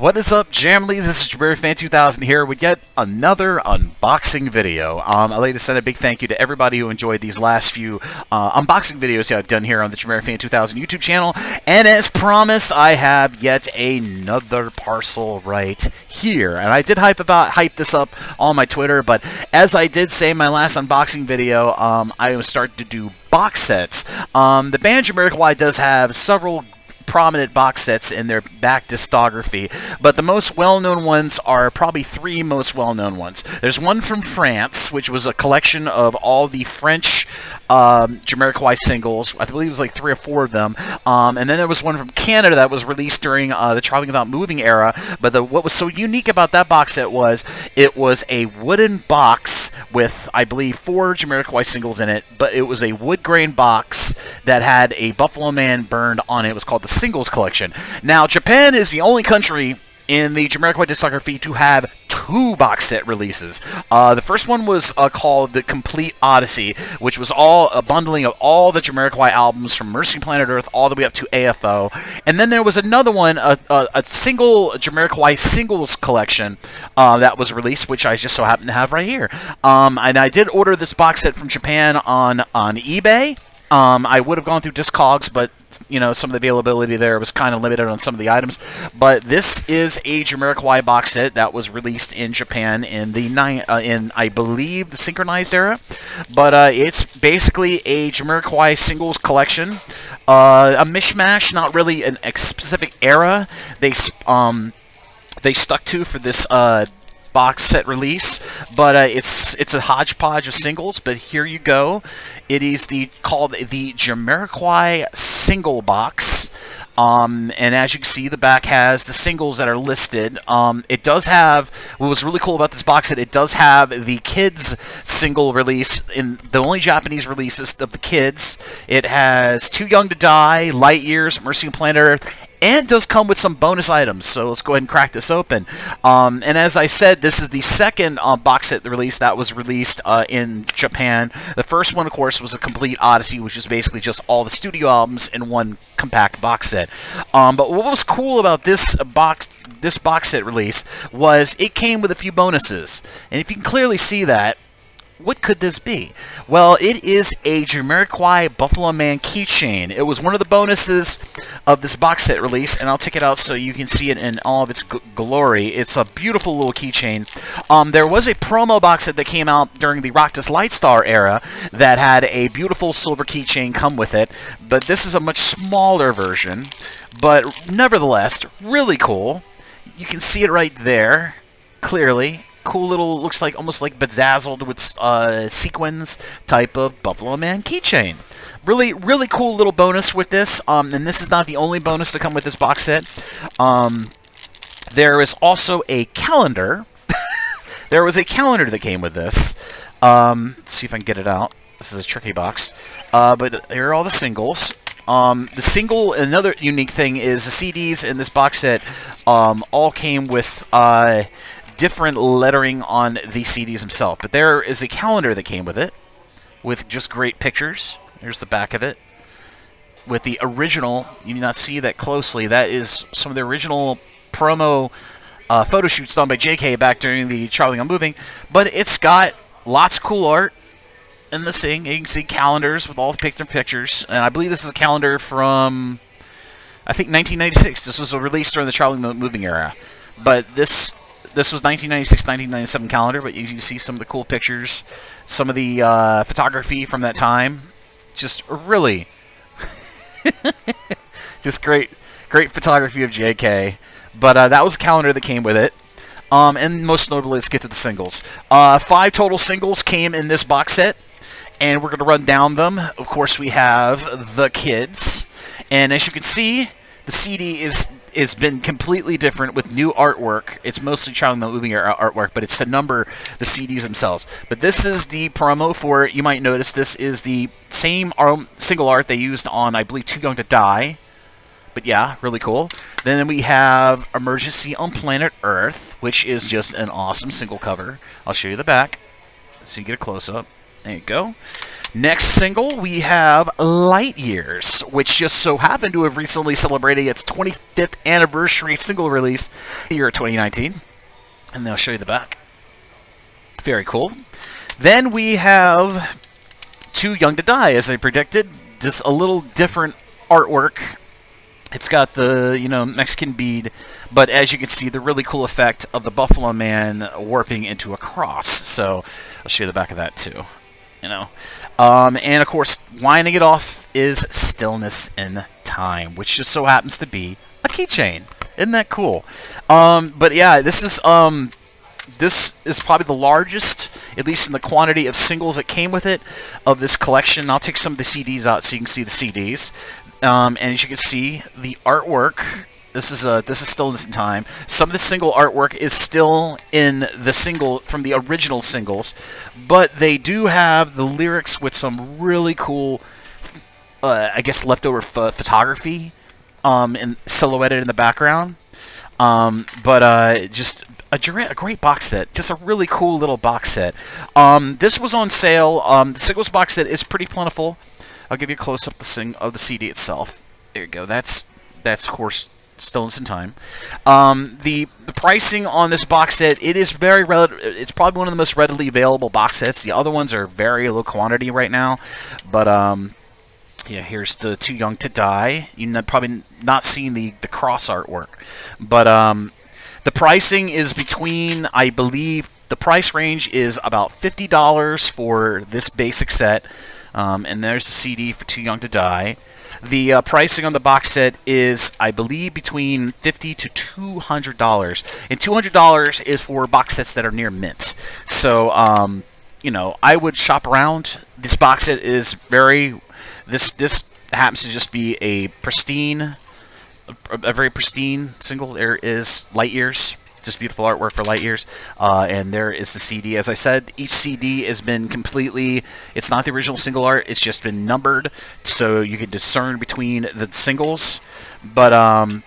What is up, Jamily? This is JamiroFan2000 here with yet another unboxing video. I'd like to send a big thank you to everybody who enjoyed these last few unboxing videos that I've done here on the JamiroFan2000 YouTube channel. And as promised, I have yet another parcel right here. And I did hype this up on my Twitter, but as I did say in my last unboxing video, I was starting to do box sets. The band Jamiroquai does have several prominent box sets in their back discography, but the most well-known ones are probably three most well-known ones. There's one from France, which was a collection of all the French Jamiroquai singles. I believe it was like 3 or 4 of them. And then there was one from Canada that was released during the Traveling Without Moving era. But what was so unique about that box set was it was a wooden box with, I believe, 4 Jamiroquai singles in it, but it was a wood grain box that had a Buffalo Man burned on it. It was called the Singles Collection. Now, Japan is the only country in the Jamiroquai discography to have 2 box set releases. The first one was called The Complete Odyssey, which was a bundling of all the Jamiroquai albums from Mercy Planet Earth all the way up to AFO. And then there was another one, a single Jamiroquai Singles Collection that was released, which I just so happen to have right here. And I did order this box set from Japan on eBay. I would have gone through Discogs, but you know, some of the availability there was kind of limited on some of the items. But this is a Jamiroquai box set that was released in Japan in the I believe the synchronized era. But it's basically a Jamiroquai singles collection, a mishmash, not really a specific era. They stuck to for this box set release, but it's a hodgepodge of singles. But here you go. It is called the Jamiroquai Single Box, and as you can see, the back has the singles that are listed. It does have, what was really cool about this box set, it does have the kids single release, in the only Japanese releases of the kids. It has Too Young to Die, Light Years, Mercy on Planet Earth, and it does come with some bonus items, so let's go ahead and crack this open. And as I said, this is the second box set release that was released in Japan. The first one, of course, was A Complete Odyssey, which is basically just all the studio albums in one compact box set. But what was cool about this box set release was it came with a few bonuses. And if you can clearly see that, what could this be? Well, it is a Jamiroquai Buffalo Man keychain. It was one of the bonuses of this box set release, and I'll take it out so you can see it in all of its glory. It's a beautiful little keychain. There was a promo box set that came out during the Rockdust Lightstar era that had a beautiful silver keychain come with it, but this is a much smaller version, but nevertheless, really cool. You can see it right there, clearly. Cool little, looks like almost like bedazzled with sequins type of Buffalo Man keychain. Really, really cool little bonus with this. And this is not the only bonus to come with this box set. There is also a calendar. There was a calendar that came with this. Let's see if I can get it out. This is a tricky box. But here are all the singles. Another unique thing is the CDs in this box set all came with different lettering on the CDs themselves. But there is a calendar that came with it, with just great pictures. There's the back of it. With the original, you do not see that closely. That is some of the original promo photo shoots done by JK back during the Traveling on Moving. But it's got lots of cool art in this thing. You can see calendars with all the pictures. And I believe this is a calendar from, I think, 1996. This was released during the Traveling on Moving era. But this was 1996-1997 calendar, but you can see some of the cool pictures, some of the photography from that time. Just really, just great photography of JK. But that was a calendar that came with it. And most notably, let's get to the singles. 5 total singles came in this box set, and we're going to run down them. Of course, we have The Kids, and as you can see, the CD has been completely different with new artwork. It's mostly Traveling the Moving Era artwork, but it's to number the CDs themselves. But this is the promo for it. You might notice this is the same single art they used on, I believe, Too Young to Die. But yeah, really cool. Then we have Emergency on Planet Earth, which is just an awesome single cover. I'll show you the back so you get a close-up. There you go. Next single, we have Light Years, which just so happened to have recently celebrated its 25th anniversary single release year of 2019. And they'll show you the back. Very cool. Then we have Too Young to Die, as I predicted. Just a little different artwork. It's got the, Mexican bead, but as you can see, the really cool effect of the Buffalo Man warping into a cross. So I'll show you the back of that too. And of course, winding it off is Stillness in Time, which just so happens to be a keychain. Isn't that cool? But yeah, this is probably the largest, at least in the quantity of singles that came with it, of this collection. I'll take some of the CDs out so you can see the CDs. And as you can see, the artwork. This is Stillness in Time. Some of the single artwork is still in the single from the original singles, but they do have the lyrics with some really cool, I guess, leftover photography, and silhouetted in the background. Just a great box set. Just a really cool little box set. This was on sale. The singles box set is pretty plentiful. I'll give you a close up of the CD itself. There you go. That's of course Stillness in Time. The pricing on this box set, it is very it's probably one of the most readily available box sets. The other ones are very low quantity right now, but yeah, here's the Too Young to Die. You're probably not seeing the cross artwork, but the pricing is between, I believe, the price range is about $50 for this basic set, and there's the CD for Too Young to Die. The pricing on the box set is, I believe, between $50 to $200, and $200 is for box sets that are near mint. So, I would shop around. This box set is this happens to just be a very pristine single. There is Light Years. Just beautiful artwork for Light Years. And there is the CD. As I said, each CD has been completely, it's not the original single art, it's just been numbered, so you can discern between the singles. But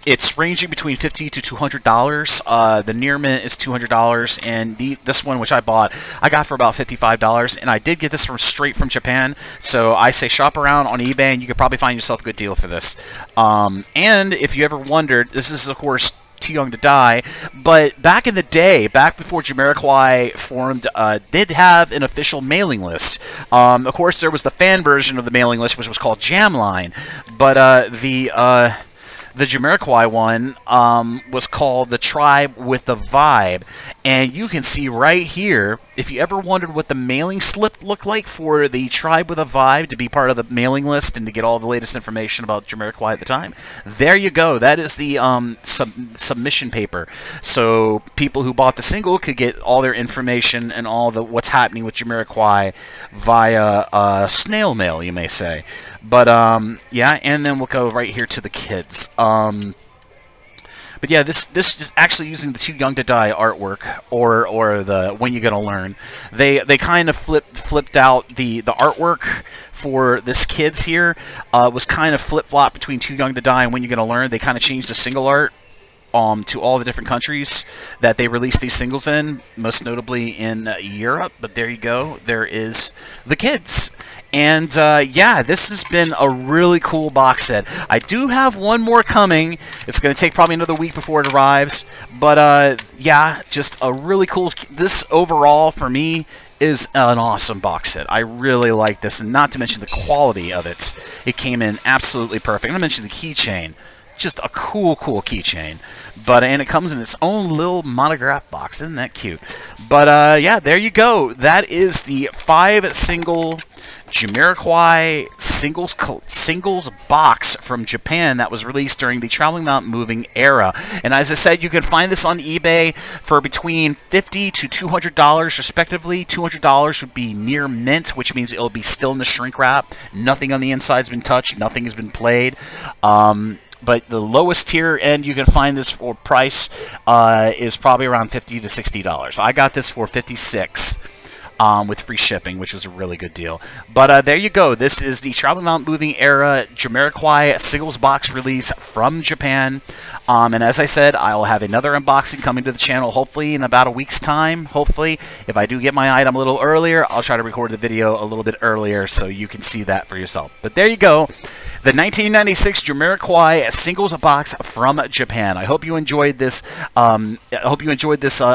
it's ranging between $50 to $200. The near mint is $200, and this one, which I bought, I got for about $55, and I did get this straight from Japan. So I say shop around on eBay, and you could probably find yourself a good deal for this. And if you ever wondered, this is, of course, Too Young to Die, but back in the day, back before Jamiroquai formed, did have an official mailing list. Of course, there was the fan version of the mailing list, which was called Jamline, but the Jamiroquai one was called The Tribe with the Vibe. And you can see right here, if you ever wondered what the mailing slip looked like for the Tribe with a Vibe to be part of the mailing list and to get all the latest information about Jamiroquai at the time, there you go. That is the submission paper. So people who bought the single could get all their information and all the what's happening with Jamiroquai via snail mail, you may say. But, yeah, and then we'll go right here to the kids. But yeah, this is actually using the Too Young to Die artwork, or the When You Gonna Learn. They kind of flipped out the artwork for this kids here. Was kind of flip-flop between Too Young to Die and When You Gonna Learn. They kind of changed the single art to all the different countries that they released these singles in, most notably in Europe. But there you go. There is the kids. And, yeah, this has been a really cool box set. I do have one more coming. It's going to take probably another week before it arrives. But, yeah, just a really cool... This, overall, for me, is an awesome box set. I really like this, and not to mention the quality of it. It came in absolutely perfect. I'm going to mention the keychain. Just a cool keychain. And it comes in its own little monograph box. Isn't that cute? But, yeah, there you go. That is the 5-single Jamiroquai Singles Box from Japan that was released during the Traveling Mountain Moving era. And as I said, you can find this on eBay for between $50 to $200 respectively. $200 would be near mint, which means it'll be still in the shrink wrap. Nothing on the inside's been touched. Nothing has been played. But the lowest tier end you can find this for price is probably around $50 to $60. I got this for $56. with free shipping, which was a really good deal. But there you go. This is the Traveling Mount Moving Era Jamiroquai Singles Box release from Japan. And as I said, I'll have another unboxing coming to the channel hopefully in about a week's time. Hopefully, if I do get my item a little earlier, I'll try to record the video a little bit earlier so you can see that for yourself. But there you go. The 1996 Jamiroquai Singles Box from Japan. I hope you enjoyed this.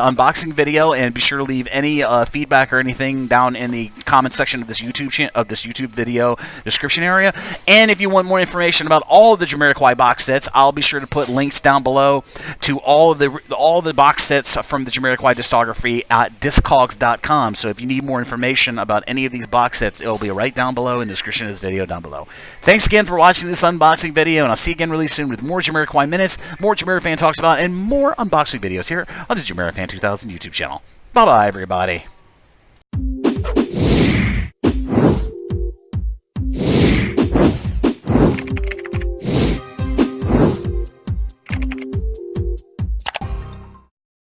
Unboxing video, and be sure to leave any feedback or anything down in the comment section of this YouTube video description area. And if you want more information about all of the Jamiroquai box sets, I'll be sure to put links down below to all the box sets from the Jamiroquai Discography at Discogs.com. So if you need more information about any of these box sets, it'll be right down below in the description of this video down below. Thanks again for watching this unboxing video, and I'll see you again really soon with more Jamiroquai Minutes, more JamiroFan Talks About, and more unboxing videos here on the JamiroFan2000 YouTube channel. Bye-bye, everybody.